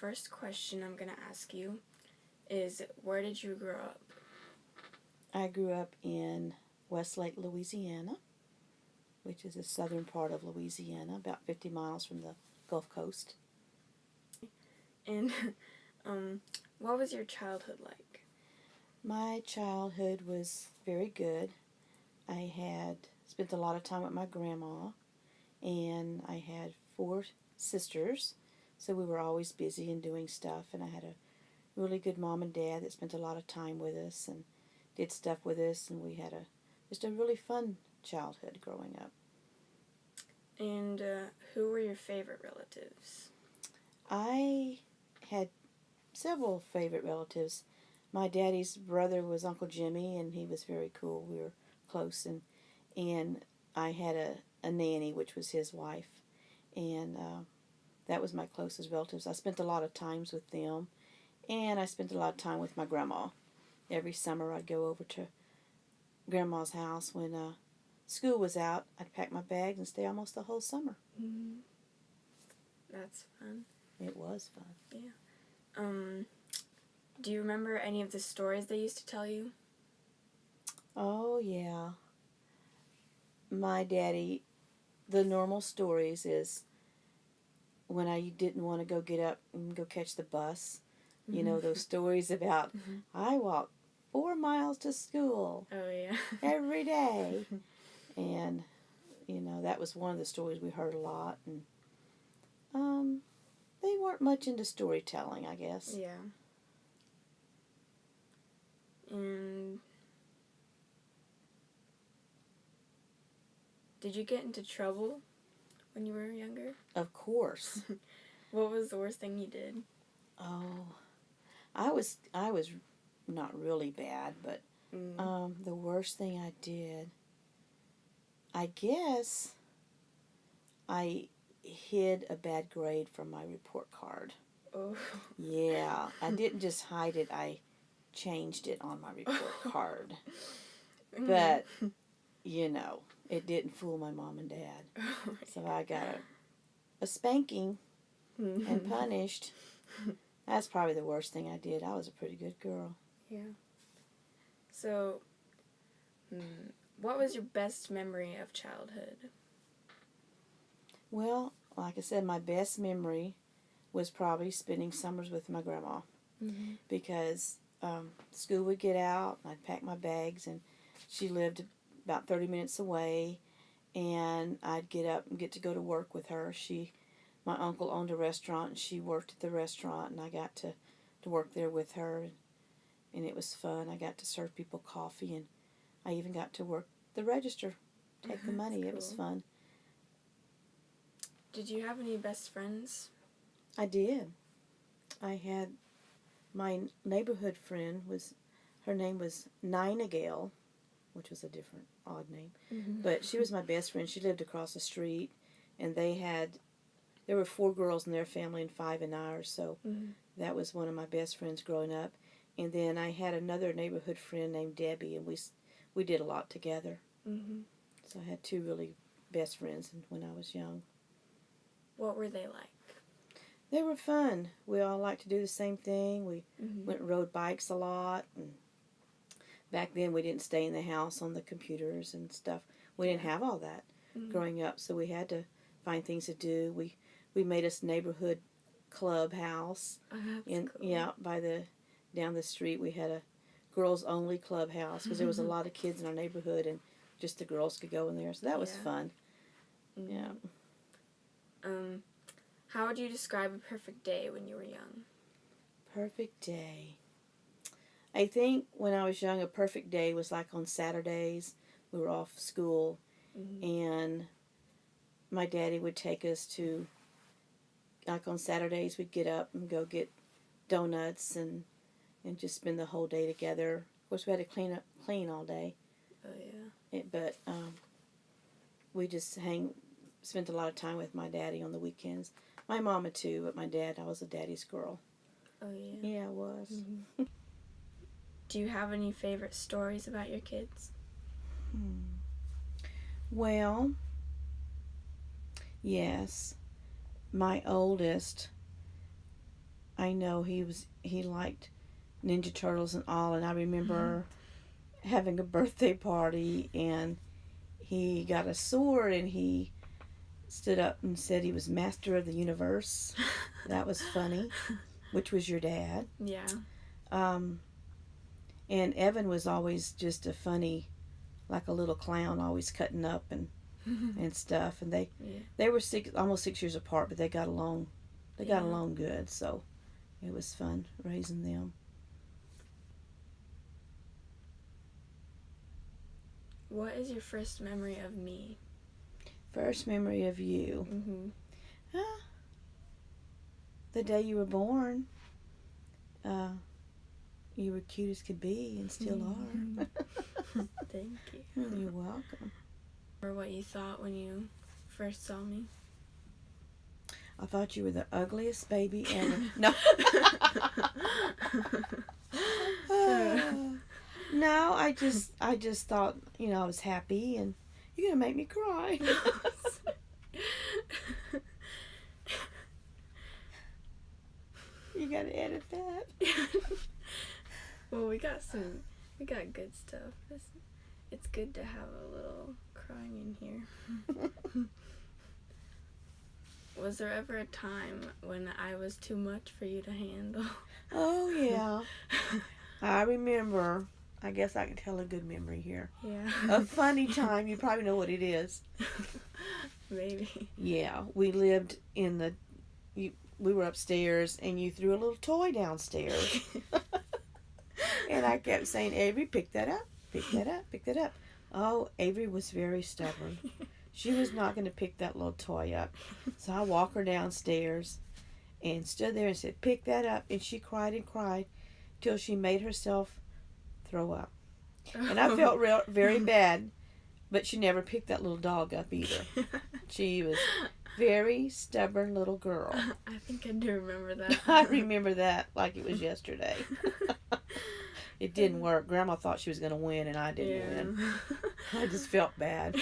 first question I'm going to ask you is, where did you grow up? I grew up in Westlake, Louisiana, which is the southern part of Louisiana, about 50 miles from the Gulf Coast. And what was your childhood like? My childhood was very good. I had spent a lot of time with my grandma, and I had 4 sisters, so we were always busy and doing stuff, and I had a really good mom and dad that spent a lot of time with us and did stuff with us, and we had just a really fun childhood growing up. And who were your favorite relatives? I had several favorite relatives. My daddy's brother was Uncle Jimmy, and he was very cool. We were close, and I had a nanny, which was his wife, and that was my closest relatives. I spent a lot of times with them, and I spent a lot of time with my grandma. Every summer I'd go over to Grandma's house when school was out. I'd pack my bags and stay almost the whole summer. Mm-hmm. That's fun. It was fun. Yeah. Do you remember any of the stories they used to tell you? Oh, yeah. My daddy, the normal stories is when I didn't want to go get up and go catch the bus. You know, those stories about, I walked 4 miles to school Oh, yeah. every day. And, you know, that was one of the stories we heard a lot. And they weren't much into storytelling, I guess. Yeah. And did you get into trouble when you were younger? Of course. What was the worst thing you did? Oh, I was not really bad, but the worst thing I did, I guess I hid a bad grade from my report card. Oh. Yeah, I didn't just hide it, I changed it on my report card. But, you know, it didn't fool my mom and dad. So I got a spanking and punished. That's probably the worst thing I did. I was a pretty good girl. Yeah. So, what was your best memory of childhood? Well, like I said, my best memory was probably spending summers with my grandma. Because school would get out, and I'd pack my bags, and she lived about 30 minutes away, and I'd get up and get to go to work with her. My uncle owned a restaurant, and she worked at the restaurant, and I got to work there with her, and it was fun. I got to serve people coffee, and I even got to work the register, take the money. Cool. It was fun. Did you have any best friends? I did. I had my neighborhood friend, her name was Nina Gale, which was a different odd name, but she was my best friend. She lived across the street, and there were 4 girls in their family and 5 in ours, so that was one of my best friends growing up. And then I had another neighborhood friend named Debbie, and we did a lot together. So I had 2 really best friends when I was young. What were they like? They were fun. We all liked to do the same thing. We went and rode bikes a lot. And back then we didn't stay in the house on the computers and stuff. We didn't have all that growing up, so we had to find things to do. We made us neighborhood clubhouse. Oh, that's cool. Yeah, down the street we had a girls only clubhouse because there was a lot of kids in our neighborhood, and just the girls could go in there. So that was fun. Yeah. How would you describe a perfect day when you were young? Perfect day. I think when I was young, a perfect day was like on Saturdays. We were off school, and my daddy would take us to, like on Saturdays, we'd get up and go get donuts and just spend the whole day together. Of course, we had to clean all day. Oh, yeah. But we just spent a lot of time with my daddy on the weekends. My mama too, but my dad, I was a daddy's girl. Oh, yeah. Yeah, I was. Do you have any favorite stories about your kids? Well, yes. My oldest I know he liked Ninja Turtles and all, and I remember having a birthday party, and he got a sword, and he stood up and said he was master of the universe. That was funny, which was your dad. Yeah. And Evan was always just a funny, like a little clown, always cutting up and stuff. And they were almost 6 years apart, but they got along. They got along good, so it was fun raising them. What is your first memory of me? First memory of you? The day you were born. You were cute as could be, and still are. Thank you. You're welcome. Or what you thought when you first saw me? I thought you were the ugliest baby ever. No. No, I just thought, I was happy, and you're gonna make me cry. You gotta edit that. Well, we got good stuff. It's good to have a little crying in here. Was there ever a time when I was too much for you to handle? Oh, yeah. I remember. I guess I can tell a good memory here. Yeah. A funny time. You probably know what it is. Maybe. Yeah. We lived in we were upstairs, and you threw a little toy downstairs. And I kept saying, Avery, pick that up. Pick that up. Pick that up. Oh, Avery was very stubborn. She was not going to pick that little toy up. So I walked her downstairs and stood there and said, pick that up. And she cried and cried till she made herself throw up. And I felt very bad, but she never picked that little dog up either. She was very stubborn little girl. I think I do remember that. I remember that like it was yesterday. It didn't work. Grandma thought she was going to win, and I didn't win. I just felt bad.